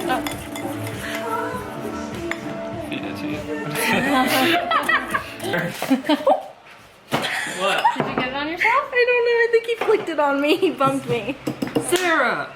Oh. Feed it to you. What? Did you get it on yourself? I don't know. I think he flicked it on me. He bumped me. Sarah!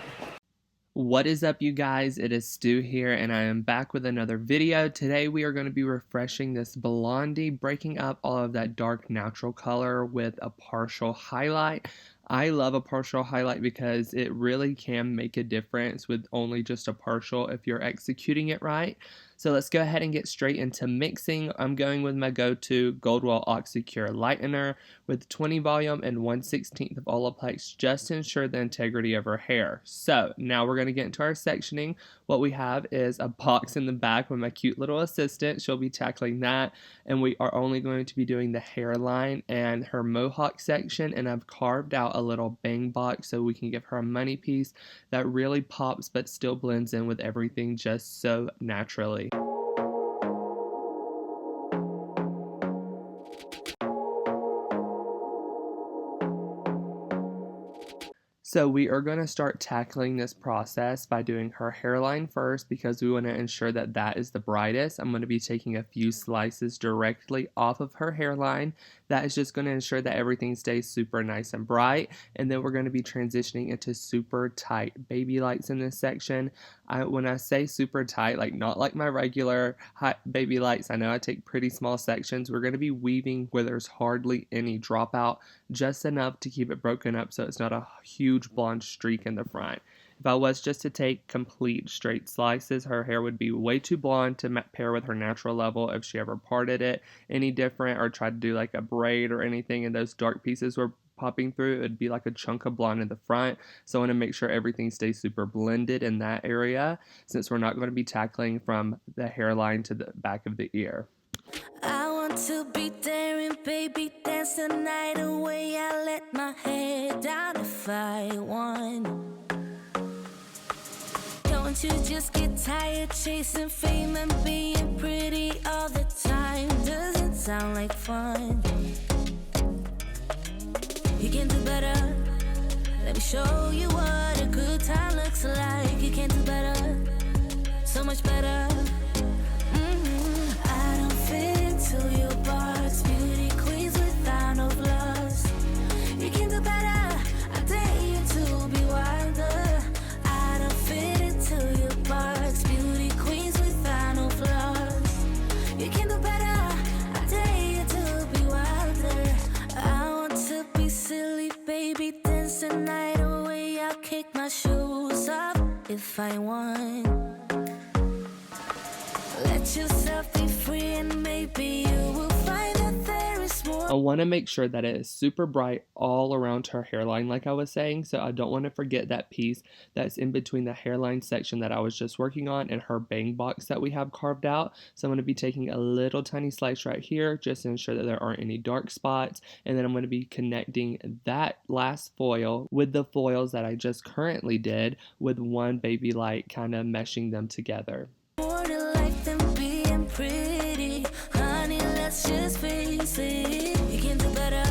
What is up, you guys? It is Stu here, and I am back with another video. Today we are going to be refreshing this blondie, breaking up all of that dark natural color with a partial highlight. I love a partial highlight because it really can make a difference with only just a partial if you're executing it right. So let's go ahead and get straight into mixing. I'm going with my go-to Goldwell Oxycure Lightener with 20 volume and 1/16 of Olaplex just to ensure the integrity of her hair. So now we're going to get into our sectioning. What we have is a box in the back with my cute little assistant. She'll be tackling that, and we are only going to be doing the hairline and her mohawk section, and I've carved out a little bang box so we can give her a money piece that really pops but still blends in with everything just so naturally. So we are going to start tackling this process by doing her hairline first because we want to ensure that that is the brightest. I'm going to be taking a few slices directly off of her hairline. That is just going to ensure that everything stays super nice and bright. And then we're going to be transitioning into super tight baby lights in this section. When I say super tight, like not like my regular baby lights, I know I take pretty small sections. We're going to be weaving where there's hardly any dropout, just enough to keep it broken up so it's not a huge blonde streak in the front. If I was just to take complete straight slices, her hair would be way too blonde to pair with her natural level if she ever parted it any different or tried to do like a braid or anything and those dark pieces were popping through. It would be like a chunk of blonde in the front. So I want to make sure everything stays super blended in that area since we're not going to be tackling from the hairline to the back of the ear. I want to be daring, baby, dance the night away. I let my hair down if I want. Don't you just get tired chasing fame and being pretty all the time? Doesn't sound like fun. You can do better. Let me show you what a good time looks like. You can do better, so much better. I don't fit into your box. Beauty queens without no flaws. You can do better. I dare you to be wilder. I don't fit into your box. Beauty queens without no flaws. You can do better. I dare you to be wilder. I want to be silly, baby, dance the night away. I'll kick my shoes off if I want. Let yourself be free and maybe you will find that there is more. I want to make sure that it is super bright all around her hairline like I was saying, so I don't want to forget that piece that's in between the hairline section that I was just working on and her bang box that we have carved out. So I'm going to be taking a little tiny slice right here just to ensure that there aren't any dark spots, and then I'm going to be connecting that last foil with the foils that I just currently did with one baby light, kind of meshing them together. More to like than being pretty. Honey, let's just face it. You can do better.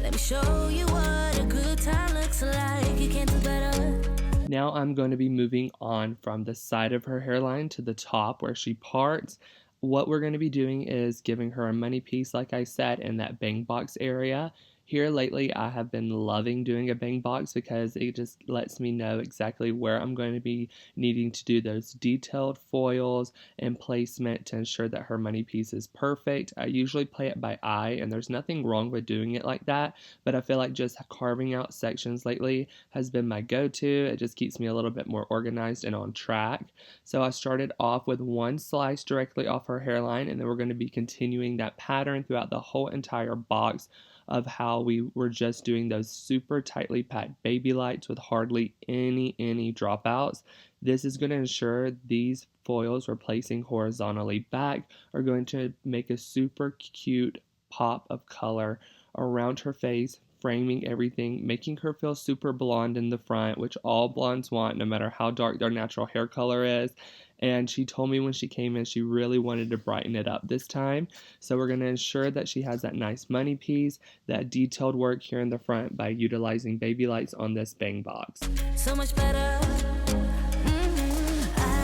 Let me show you what a good time looks like. You can do better. Now I'm going to be moving on from the side of her hairline to the top where she parts. What we're going to be doing is giving her a money piece, like I said, in that bang box area. Here lately, I have been loving doing a bang box because it just lets me know exactly where I'm going to be needing to do those detailed foils and placement to ensure that her money piece is perfect. I usually play it by eye, and there's nothing wrong with doing it like that, but I feel like just carving out sections lately has been my go-to. It just keeps me a little bit more organized and on track. So I started off with one slice directly off her hairline, and then we're going to be continuing that pattern throughout the whole entire box of how we were just doing those super tightly packed baby lights with hardly any dropouts. This is going to ensure these foils we're placing horizontally back are going to make a super cute pop of color around her face, framing everything, making her feel super blonde in the front, which all blondes want no matter how dark their natural hair color is. And she told me when she came in she really wanted to brighten it up this time. So we're going to ensure that she has that nice money piece, that detailed work here in the front by utilizing baby lights on this bang box. So much better. I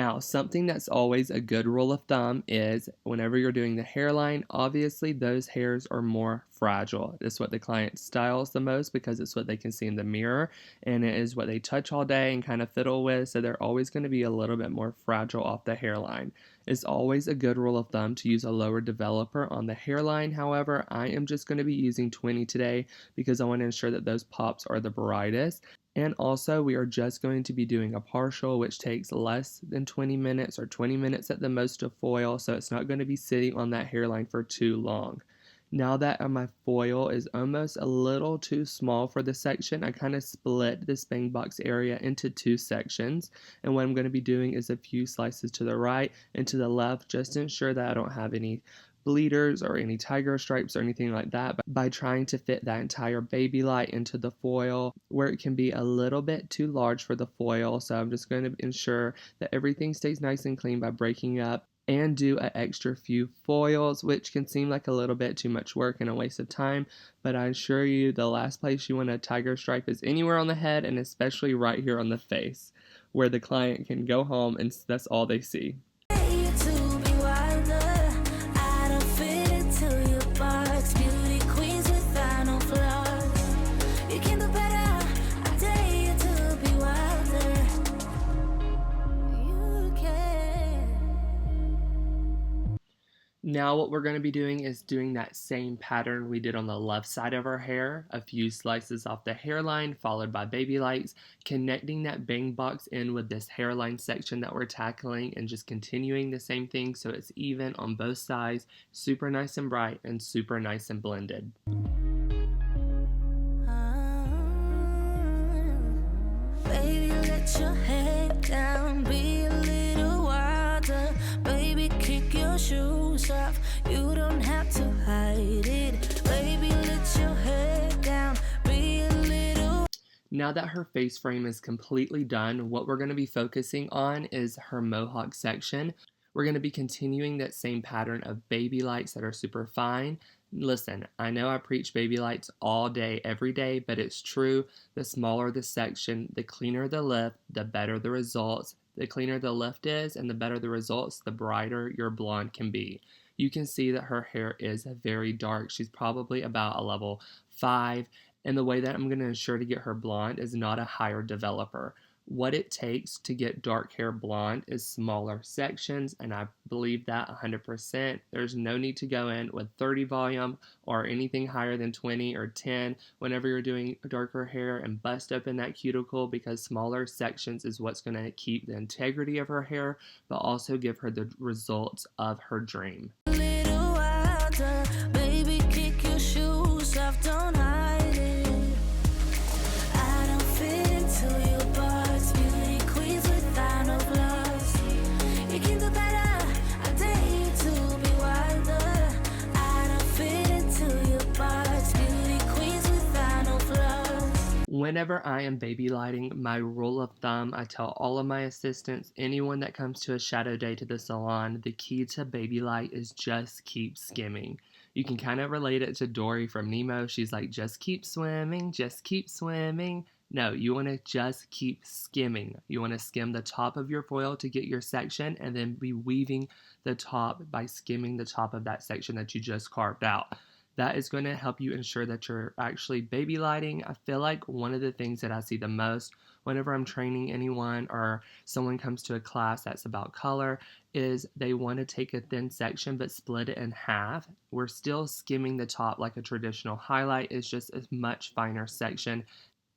Now, something that's always a good rule of thumb is whenever you're doing the hairline, obviously those hairs are more fragile. It's what the client styles the most because it's what they can see in the mirror, and it is what they touch all day and kind of fiddle with, so they're always going to be a little bit more fragile off the hairline. It's always a good rule of thumb to use a lower developer on the hairline. However, I am just going to be using 20 today because I want to ensure that those pops are the brightest. And also, we are just going to be doing a partial, which takes less than 20 minutes or 20 minutes at the most to foil, so it's not going to be sitting on that hairline for too long. Now that my foil is almost a little too small for the section, I kind of split this bang box area into two sections. And what I'm going to be doing is a few slices to the right and to the left, just to ensure that I don't have any bleeders or any tiger stripes or anything like that, by trying to fit that entire Babylight into the foil, where it can be a little bit too large for the foil. So I'm just going to ensure that everything stays nice and clean by breaking up and do an extra few foils, which can seem like a little bit too much work and a waste of time, but I assure you the last place you want a tiger stripe is anywhere on the head, and especially right here on the face, where the client can go home and that's all they see. Now what we're going to be doing is doing that same pattern we did on the left side of our hair, a few slices off the hairline followed by Babylights, connecting that bang box in with this hairline section that we're tackling, and just continuing the same thing so it's even on both sides, super nice and bright and super nice and blended. Baby, let your head down, be a little wilder. Baby, kick your shoes off, you don't have to hide it. Baby, let your head down, be a little. Now that her face frame is completely done, what we're going to be focusing on is her mohawk section. We're going to be continuing that same pattern of Babylights that are super fine. Listen, I know I preach Babylights all day, every day, but it's true. The smaller the section, the cleaner the lift, the better the results. The cleaner the lift is and the better the results, the brighter your blonde can be. You can see that her hair is very dark. She's probably about a level 5. And the way that I'm going to ensure to get her blonde is not a higher developer. What it takes to get dark hair blonde is smaller sections, and I believe that 100%. There's no need to go in with 30 volume or anything higher than 20 or 10 whenever you're doing darker hair and bust open that cuticle, because smaller sections is what's going to keep the integrity of her hair, but also give her the results of her dream. Little wilder, baby, kick your shoes off, don't hide it. I don't fit into your box, beauty queens without no flaws. You can do better, I dare you to be wilder. I don't fit into your box, beauty queens without no flaws. Whenever I am babylighting, my rule of thumb, I tell all of my assistants, anyone that comes to a shadow day to the salon, the key to Babylight is just keep skimming. You can kind of relate it to Dory from Nemo. She's like, just keep swimming, just keep swimming. No, you want to just keep skimming. You want to skim the top of your foil to get your section, and then be weaving the top by skimming the top of that section that you just carved out. That is going to help you ensure that you're actually baby lighting. I feel like one of the things that I see the most whenever I'm training anyone or someone comes to a class that's about color is they want to take a thin section but split it in half. We're still skimming the top like a traditional highlight. It's just a much finer section.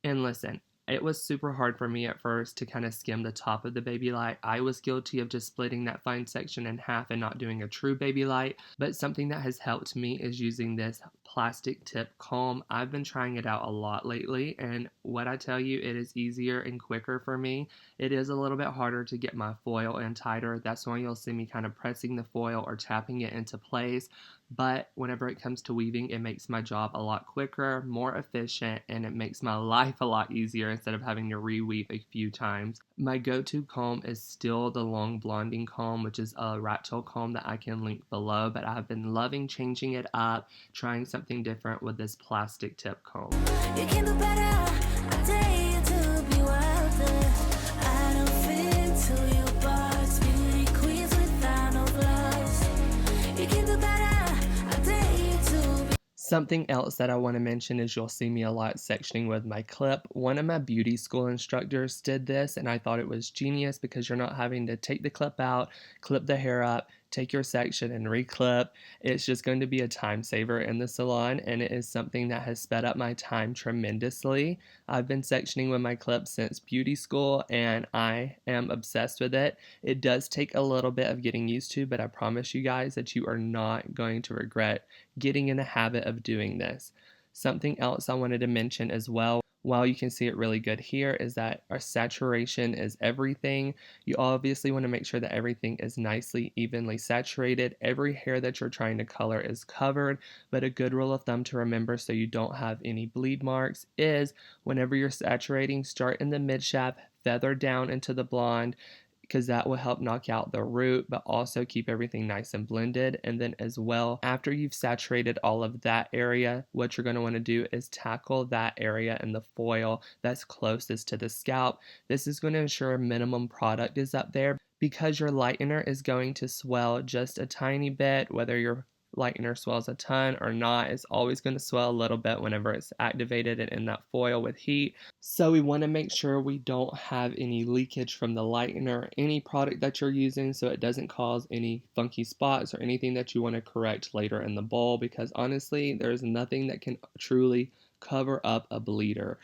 And listen, it was super hard for me at first to kind of skim the top of the Babylight. I was guilty of just splitting that fine section in half and not doing a true Babylight. But something that has helped me is using this plastic tip comb. I've been trying it out a lot lately, and what I tell you, it is easier and quicker for me. It is a little bit harder to get my foil in tighter. That's why you'll see me kind of pressing the foil or tapping it into place. But whenever it comes to weaving, it makes my job a lot quicker, more efficient, and it makes my life a lot easier instead of having to reweave a few times. My go-to comb is still the long blonding comb, which is a rat tail comb that I can link below, but I've been loving changing it up, trying something different with this plastic tip comb. You can do better, I dare you to be wilder. I don't fit into your box. Something else that I want to mention is you'll see me a lot sectioning with my clip. One of my beauty school instructors did this and I thought it was genius because you're not having to take the clip out, clip the hair up, take your section and reclip. It's just going to be a time saver in the salon, and it is something that has sped up my time tremendously. I've been sectioning with my clip since beauty school and I am obsessed with it. It does take a little bit of getting used to, but I promise you guys that you are not going to regret getting in the habit of doing this. Something else I wanted to mention as well, while you can see it really good here, is that our saturation is everything. You obviously want to make sure that everything is nicely, evenly saturated. Every hair that you're trying to color is covered, but a good rule of thumb to remember so you don't have any bleed marks is whenever you're saturating, start in the mid shaft, feather down into the blonde, because that will help knock out the root, but also keep everything nice and blended. And then as well, after you've saturated all of that area, what you're going to want to do is tackle that area in the foil that's closest to the scalp. This is going to ensure minimum product is up there because your lightener is going to swell just a tiny bit, whether your lightener swells a ton or not. It's always going to swell a little bit whenever it's activated and in that foil with heat. So we want to make sure we don't have any leakage from the lightener, any product that you're using, so it doesn't cause any funky spots or anything that you want to correct later in the bowl, because honestly, there's nothing that can truly cover up a bleeder.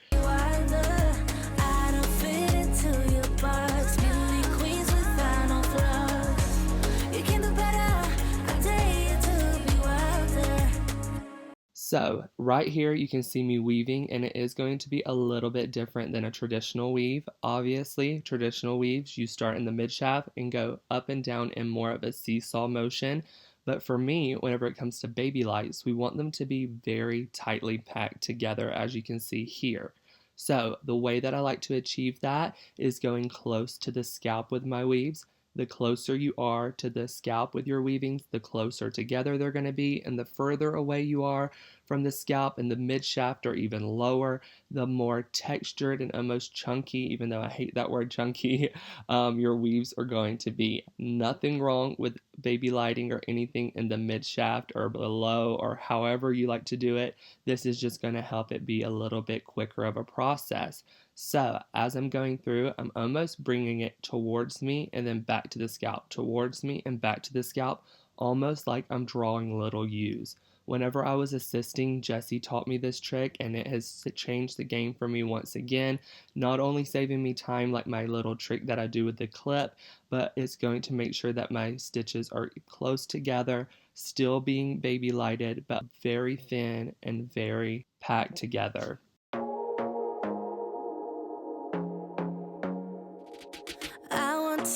So right here you can see me weaving, and it is going to be a little bit different than a traditional weave. Obviously, traditional weaves, you start in the mid shaft and go up and down in more of a seesaw motion. But for me, whenever it comes to baby lights, we want them to be very tightly packed together, as you can see here. So the way that I like to achieve that is going close to the scalp with my weaves. The closer you are to the scalp with your weavings, the closer together they're going to be, and the further away you are from the scalp in the mid shaft or even lower, the more textured and almost chunky, even though I hate that word chunky, your weaves are going to be. Nothing wrong with baby lighting or anything in the mid shaft or below or however you like to do it. This is just going to help it be a little bit quicker of a process. So as I'm going through, I'm almost bringing it towards me and then back to the scalp, towards me and back to the scalp, almost like I'm drawing little U's. Whenever I was assisting, Jessie taught me this trick, and it has changed the game for me once again, not only saving me time like my little trick that I do with the clip, but it's going to make sure that my stitches are close together, still being baby lighted, but very thin and very packed together.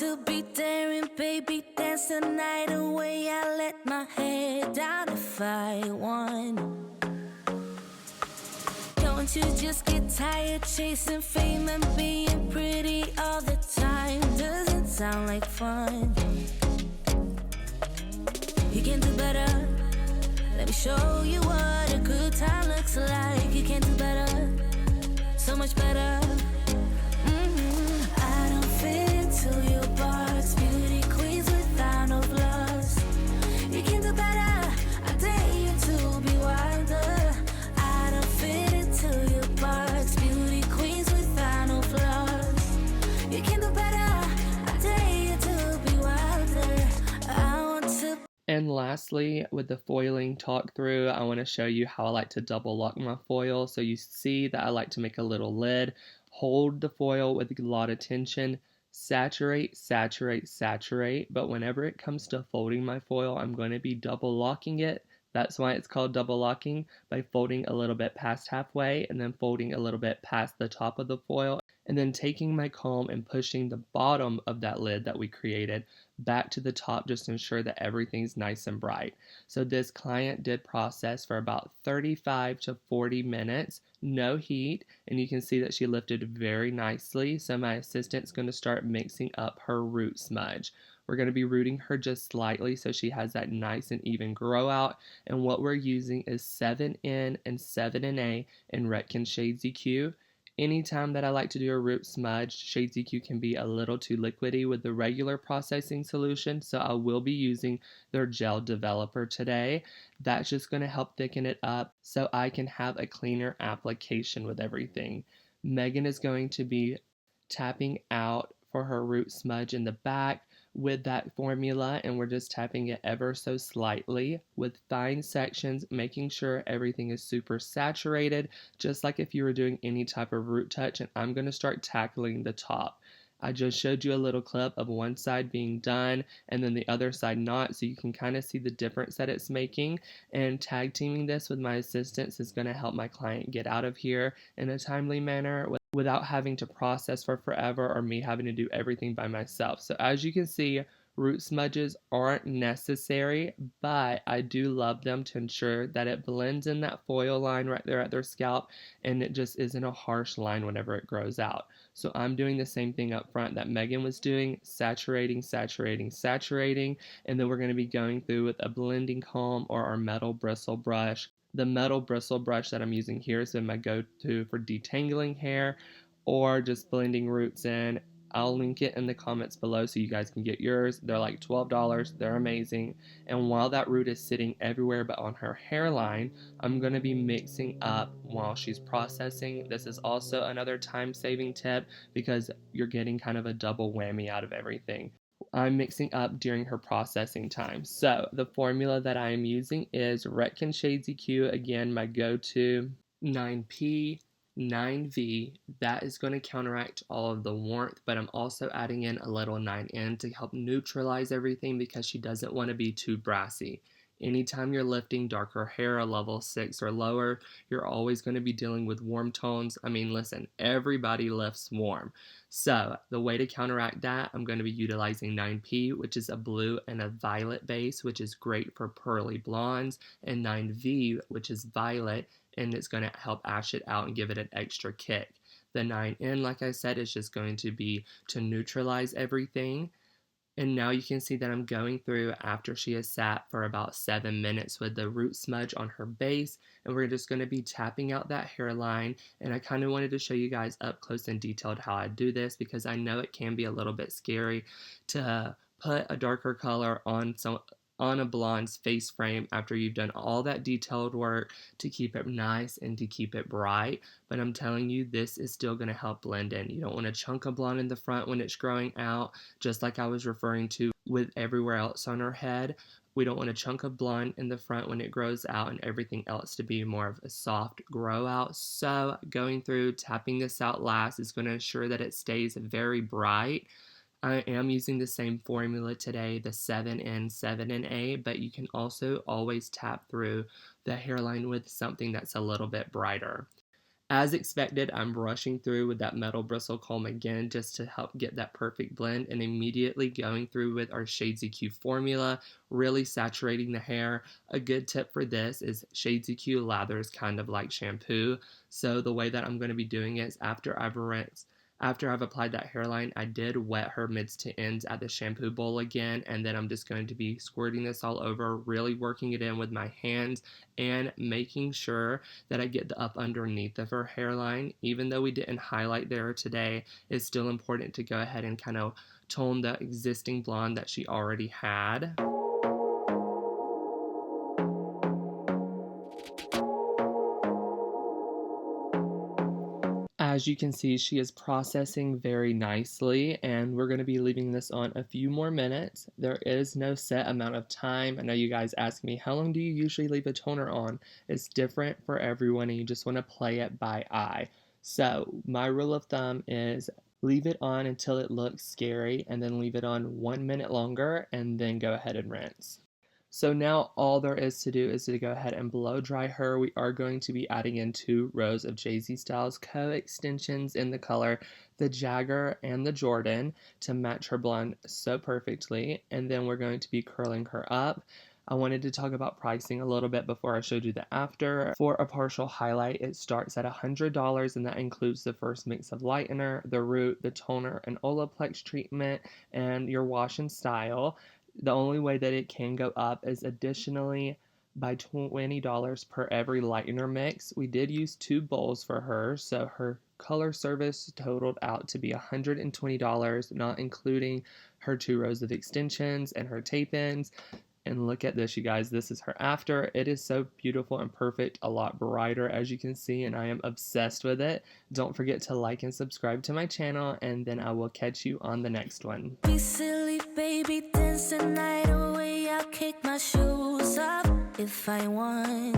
To be daring, baby, dance the night away. I let my head down if I won. Don't you just get tired chasing fame and being pretty all the time? Doesn't sound like fun. You can do better. Let me show you what a good time looks like. You can do better, so much better. I don't fit into your box, beauty queens without no flaws. You can do better, I dare you to be wilder. I don't fit into your box, beauty queens without no flaws. You can do better, I dare you to be wilder. I want to. And lastly, with the foiling talk through, I want to show you how I like to double lock my foil. So you see that I like to make a little lid, hold the foil with a lot of tension, saturate, saturate, saturate. But whenever it comes to folding my foil, I'm going to be double locking it. That's why it's called double locking, by folding a little bit past halfway and then folding a little bit past the top of the foil, and then taking my comb and pushing the bottom of that lid that we created back to the top just to ensure that everything's nice and bright. So this client did process for about 35 to 40 minutes, no heat, and you can see that she lifted very nicely. So my assistant's going to start mixing up her root smudge. We're going to be rooting her just slightly so she has that nice and even grow out. And what we're using is 7N and 7NA in Redken Shades EQ. Anytime that I like to do a root smudge, Shades EQ can be a little too liquidy with the regular processing solution, so I will be using their gel developer today. That's just going to help thicken it up so I can have a cleaner application with everything. Megan is going to be tapping out for her root smudge in the back with that formula, and we're just tapping it ever so slightly with fine sections, making sure everything is super saturated, just like if you were doing any type of root touch. And I'm going to start tackling the top. I just showed you a little clip of one side being done and then the other side not, so you can kind of see the difference that it's making. And tag teaming this with my assistants is going to help my client get out of here in a timely manner without having to process for forever or me having to do everything by myself. So as you can see, root smudges aren't necessary, but I do love them to ensure that it blends in that foil line right there at their scalp and it just isn't a harsh line whenever it grows out. So I'm doing the same thing up front that Megan was doing, saturating, saturating, saturating, and then we're going to be going through with a blending comb or our metal bristle brush. The metal bristle brush that I'm using here has been my go-to for detangling hair or just blending roots in. I'll link it in the comments below so you guys can get yours. They're like $12. They're amazing. And while that root is sitting everywhere but on her hairline, I'm going to be mixing up while she's processing. This is also another time-saving tip because you're getting kind of a double whammy out of everything. I'm mixing up during her processing time. So the formula that I am using is Retkin Shades EQ, again my go-to, 9P, 9V. That is going to counteract all of the warmth, but I'm also adding in a little 9N to help neutralize everything because she doesn't want to be too brassy. Anytime you're lifting darker hair, a level 6 or lower, you're always going to be dealing with warm tones. I mean, listen, everybody lifts warm. So the way to counteract that, I'm going to be utilizing 9P, which is a blue and a violet base, which is great for pearly blondes, and 9V, which is violet, and it's going to help ash it out and give it an extra kick. The 9N, like I said, is just going to be to neutralize everything. And now you can see that I'm going through after she has sat for about 7 minutes with the root smudge on her base, and we're just going to be tapping out that hairline. And I kind of wanted to show you guys up close and detailed how I do this because I know it can be a little bit scary to put a darker color on a blonde's face frame after you've done all that detailed work to keep it nice and to keep it bright. But I'm telling you, this is still going to help blend in. You don't want a chunk of blonde in the front when it's growing out, just like I was referring to with everywhere else on her head. We don't want a chunk of blonde in the front when it grows out and everything else to be more of a soft grow out. So going through, tapping this out last is going to ensure that it stays very bright. I am using the same formula today, the 7N, 7NA, but you can also always tap through the hairline with something that's a little bit brighter. As expected, I'm brushing through with that metal bristle comb again just to help get that perfect blend, and immediately going through with our Shades EQ formula, really saturating the hair. A good tip for this is Shades EQ lathers kind of like shampoo, so the way that I'm going to be doing it is after I've applied that hairline, I did wet her mids to ends at the shampoo bowl again, and then I'm just going to be squirting this all over, really working it in with my hands and making sure that I get the up underneath of her hairline. Even though we didn't highlight there today, it's still important to go ahead and kind of tone the existing blonde that she already had. As you can see, she is processing very nicely, and we're going to be leaving this on a few more minutes. There is no set amount of time. I know you guys ask me, how long do you usually leave a toner on? It's different for everyone, and you just want to play it by eye. So my rule of thumb is leave it on until it looks scary, and then leave it on 1 minute longer, and then go ahead and rinse. So now all there is to do is to go ahead and blow dry her. We are going to be adding in 2 rows of Jay-Z Stylez co-extensions in the color, the Jagger and the Jordan, to match her blonde so perfectly. And then we're going to be curling her up. I wanted to talk about pricing a little bit before I showed you the after. For a partial highlight, it starts at $100, and that includes the first mix of lightener, the root, the toner, an Olaplex treatment, and your wash and style. The only way that it can go up is additionally by $20 per every lightener mix. We did use 2 bowls for her, so her color service totaled out to be $120, not including her 2 rows of extensions and her tape-ins. And look at this, you guys. This is her after. It is so beautiful and perfect, a lot brighter as you can see, and I am obsessed with it. Don't forget to like and subscribe to my channel, and then I will catch you on the next one. Be silly, baby, dance the night away. I'll kick my shoes off if I want.